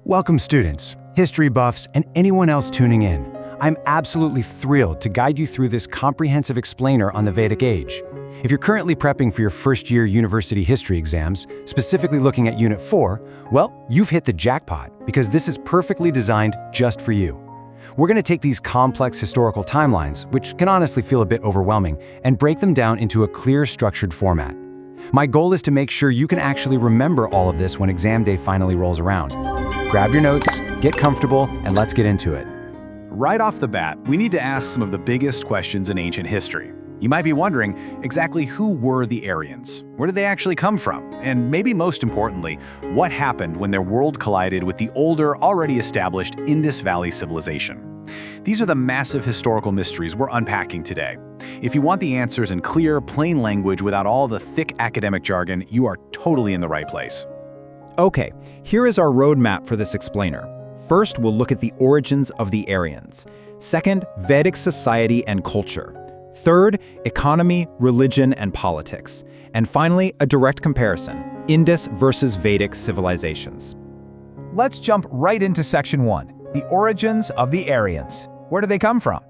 Welcome students, history buffs, and anyone else tuning in. I'm absolutely thrilled to guide you through this comprehensive explainer on the Vedic Age. If you're currently prepping for your first-year university history exams, specifically looking at Unit 4, well, you've hit the jackpot because this is perfectly designed just for you. We're going to take these complex historical timelines, which can honestly feel a bit overwhelming, and break them down into a clear, structured format. My goal is to make sure you can actually remember all of this when exam day finally rolls around. Grab your notes, get comfortable, and let's get into it. Right off the bat, we need to ask some of the biggest questions in ancient history. You might be wondering exactly who were the Aryans? Where did they actually come from? And maybe most importantly, what happened when their world collided with the older, already established Indus Valley civilization? These are the massive historical mysteries we're unpacking today. If you want the answers in clear, plain language without all the thick academic jargon, you are totally in the right place. Okay, here is our roadmap for this explainer. First, we'll look at the origins of the Aryans. Second, Vedic society and culture. Third, economy, religion, and politics. And finally, a direct comparison, Indus versus Vedic civilizations. Let's jump right into Section 1, the origins of the Aryans. Where do they come from?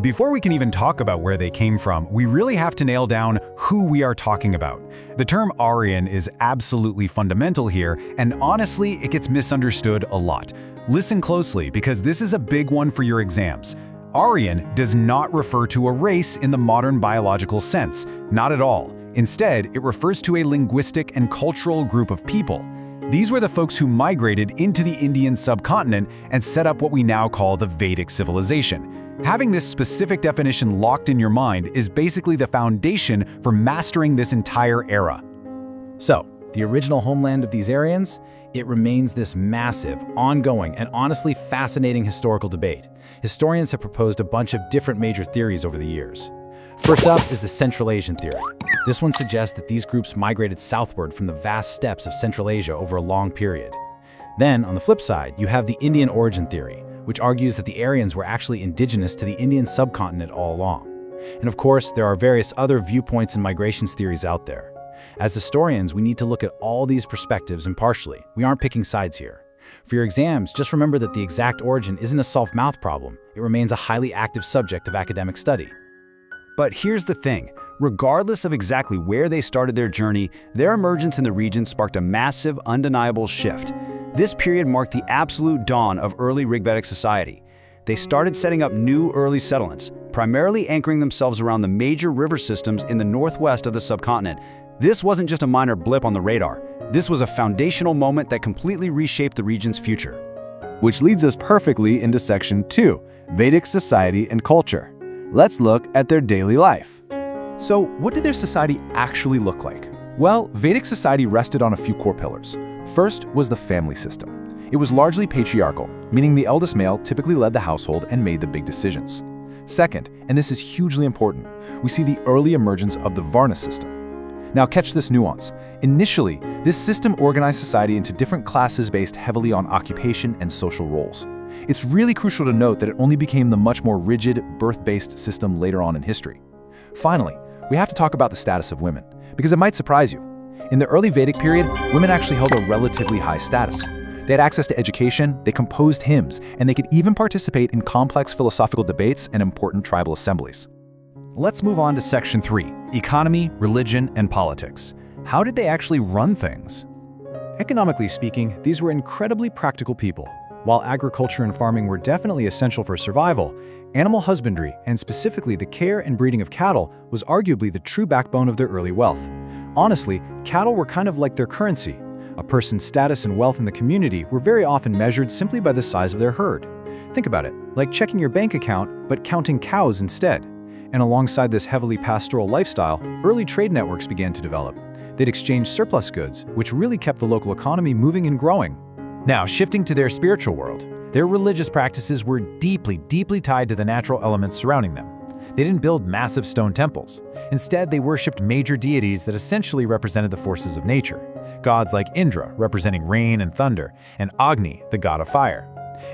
Before we can even talk about where they came from, we really have to nail down who we are talking about. The term Aryan is absolutely fundamental here, and honestly, it gets misunderstood a lot. Listen closely, because this is a big one for your exams. Aryan does not refer to a race in the modern biological sense, not at all. Instead, it refers to a linguistic and cultural group of people. These were the folks who migrated into the Indian subcontinent and set up what we now call the Vedic civilization. Having this specific definition locked in your mind is basically the foundation for mastering this entire era. So, the original homeland of these Aryans? It remains this massive, ongoing, and honestly fascinating historical debate. Historians have proposed a bunch of different major theories over the years. First up is the Central Asian theory. This one suggests that these groups migrated southward from the vast steppes of Central Asia over a long period. Then, on the flip side, you have the Indian origin theory, which argues that the Aryans were actually indigenous to the Indian subcontinent all along. And of course, there are various other viewpoints and migrations theories out there. As historians, we need to look at all these perspectives impartially. We aren't picking sides here. For your exams, just remember that the exact origin isn't a solved math problem. It remains a highly active subject of academic study. But here's the thing, regardless of exactly where they started their journey, their emergence in the region sparked a massive, undeniable shift. This period marked the absolute dawn of early Rigvedic society. They started setting up new early settlements, primarily anchoring themselves around the major river systems in the northwest of the subcontinent. This wasn't just a minor blip on the radar. This was a foundational moment that completely reshaped the region's future. Which leads us perfectly into Section 2, Vedic society and culture. Let's look at their daily life. So, what did their society actually look like? Well, Vedic society rested on a few core pillars. First was the family system. It was largely patriarchal, meaning the eldest male typically led the household and made the big decisions. Second, and this is hugely important, we see the early emergence of the Varna system. Now catch this nuance. Initially, this system organized society into different classes based heavily on occupation and social roles. It's really crucial to note that it only became the much more rigid, birth-based system later on in history. Finally, we have to talk about the status of women, because it might surprise you. In the early Vedic period, women actually held a relatively high status. They had access to education, they composed hymns, and they could even participate in complex philosophical debates and important tribal assemblies. Let's move on to Section 3, economy, religion, and politics. How did they actually run things? Economically speaking, these were incredibly practical people. While agriculture and farming were definitely essential for survival, animal husbandry, and specifically the care and breeding of cattle, was arguably the true backbone of their early wealth. Honestly, cattle were kind of like their currency. A person's status and wealth in the community were very often measured simply by the size of their herd. Think about it, like checking your bank account, but counting cows instead. And alongside this heavily pastoral lifestyle, early trade networks began to develop. They'd exchange surplus goods, which really kept the local economy moving and growing. Now, shifting to their spiritual world, their religious practices were deeply tied to the natural elements surrounding them. They didn't build massive stone temples. Instead, they worshipped major deities that essentially represented the forces of nature. Gods like Indra, representing rain and thunder, and Agni, the god of fire.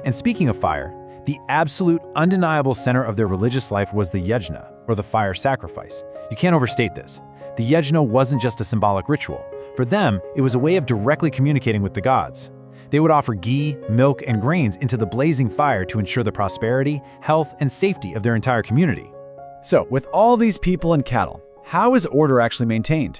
And speaking of fire, the absolute, undeniable center of their religious life was the yajna, or the fire sacrifice. You can't overstate this. The yajna wasn't just a symbolic ritual. For them, it was a way of directly communicating with the gods. They would offer ghee, milk, and grains into the blazing fire to ensure the prosperity, health, and safety of their entire community. So, with all these people and cattle, how is order actually maintained?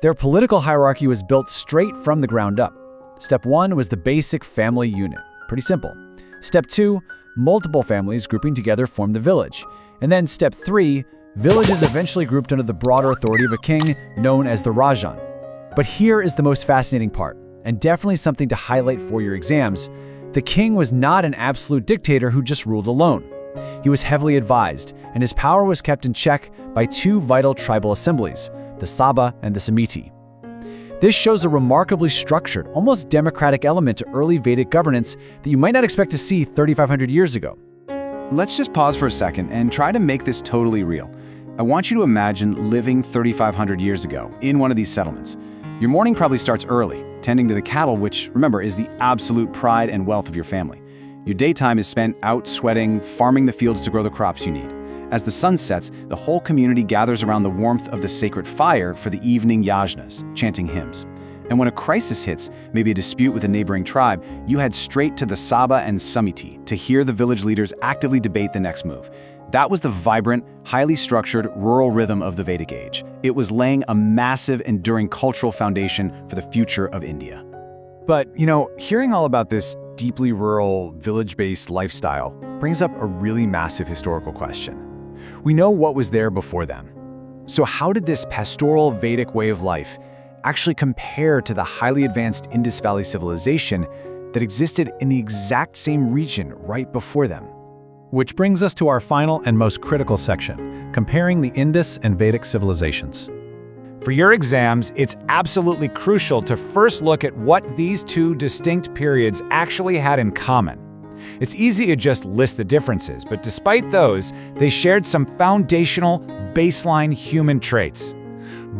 Their political hierarchy was built straight from the ground up. Step 1 was the basic family unit. Pretty simple. Step 2, multiple families grouping together formed the village. And then Step 3, villages eventually grouped under the broader authority of a king known as the Rajan. But here is the most fascinating part, and definitely something to highlight for your exams. The king was not an absolute dictator who just ruled alone. He was heavily advised, and his power was kept in check by two vital tribal assemblies, the Sabha and the Samiti. This shows a remarkably structured, almost democratic element to early Vedic governance that you might not expect to see 3,500 years ago. Let's just pause for a second and try to make this totally real. I want you to imagine living 3,500 years ago in one of these settlements. Your morning probably starts early, tending to the cattle, which, remember, is the absolute pride and wealth of your family. Your daytime is spent out sweating, farming the fields to grow the crops you need. As the sun sets, the whole community gathers around the warmth of the sacred fire for the evening yajnas, chanting hymns. And when a crisis hits, maybe a dispute with a neighboring tribe, you head straight to the Sabha and Samiti to hear the village leaders actively debate the next move. That was the vibrant, highly structured, rural rhythm of the Vedic Age. It was laying a massive, enduring cultural foundation for the future of India. But, hearing all about this deeply rural, village-based lifestyle brings up a really massive historical question. We know what was there before them. So how did this pastoral Vedic way of life actually compare to the highly advanced Indus Valley civilization that existed in the exact same region right before them? Which brings us to our final and most critical section, comparing the Indus and Vedic civilizations. For your exams, it's absolutely crucial to first look at what these two distinct periods actually had in common. It's easy to just list the differences, but despite those, they shared some foundational, baseline human traits.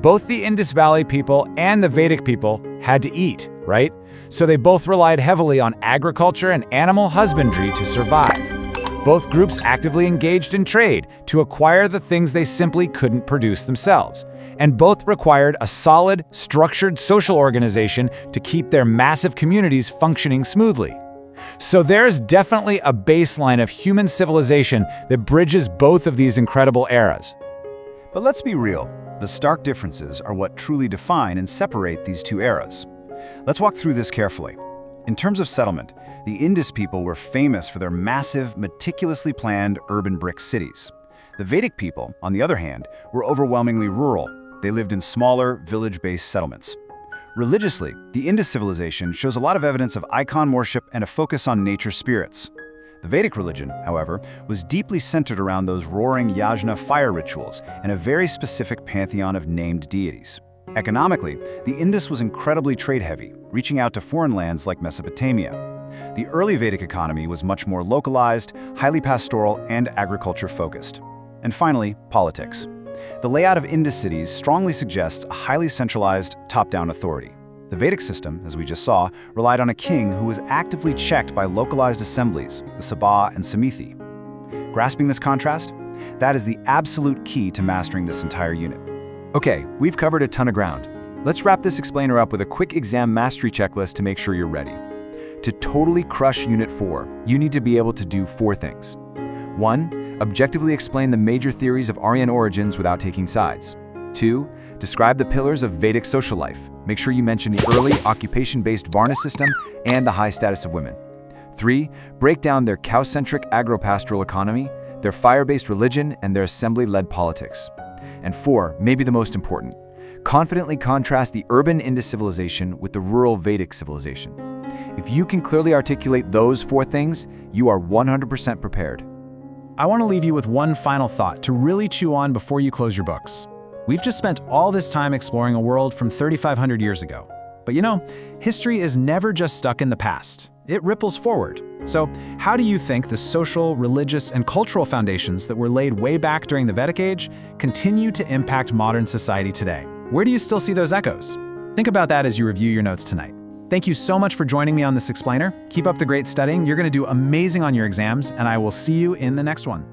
Both the Indus Valley people and the Vedic people had to eat, right? So they both relied heavily on agriculture and animal husbandry to survive. Both groups actively engaged in trade to acquire the things they simply couldn't produce themselves. And both required a solid, structured social organization to keep their massive communities functioning smoothly. So there's definitely a baseline of human civilization that bridges both of these incredible eras. But let's be real, the stark differences are what truly define and separate these two eras. Let's walk through this carefully. In terms of settlement, the Indus people were famous for their massive, meticulously planned urban brick cities. The Vedic people, on the other hand, were overwhelmingly rural. They lived in smaller, village-based settlements. Religiously, the Indus civilization shows a lot of evidence of icon worship and a focus on nature spirits. The Vedic religion, however, was deeply centered around those roaring yajna fire rituals and a very specific pantheon of named deities. Economically, the Indus was incredibly trade-heavy, reaching out to foreign lands like Mesopotamia. The early Vedic economy was much more localized, highly pastoral, and agriculture-focused. And finally, politics. The layout of Indus cities strongly suggests a highly centralized, top-down authority. The Vedic system, as we just saw, relied on a king who was actively checked by localized assemblies, the Sabha and Samiti. Grasping this contrast? That is the absolute key to mastering this entire unit. Okay, we've covered a ton of ground. Let's wrap this explainer up with a quick exam mastery checklist to make sure you're ready. To totally crush Unit 4, you need to be able to do 4 things. 1. Objectively explain the major theories of Aryan origins without taking sides. 2. Describe the pillars of Vedic social life. Make sure you mention the early occupation-based Varna system and the high status of women. 3. Break down their cow-centric agro-pastoral economy, their fire-based religion, and their assembly-led politics. And 4, maybe the most important, confidently contrast the urban Indus civilization with the rural Vedic civilization. If you can clearly articulate those 4 things, you are 100% prepared. I want to leave you with one final thought to really chew on before you close your books. We've just spent all this time exploring a world from 3,500 years ago. But history is never just stuck in the past. It ripples forward. So how do you think the social, religious, and cultural foundations that were laid way back during the Vedic Age continue to impact modern society today? Where do you still see those echoes? Think about that as you review your notes tonight. Thank you so much for joining me on this explainer. Keep up the great studying. You're going to do amazing on your exams, and I will see you in the next one.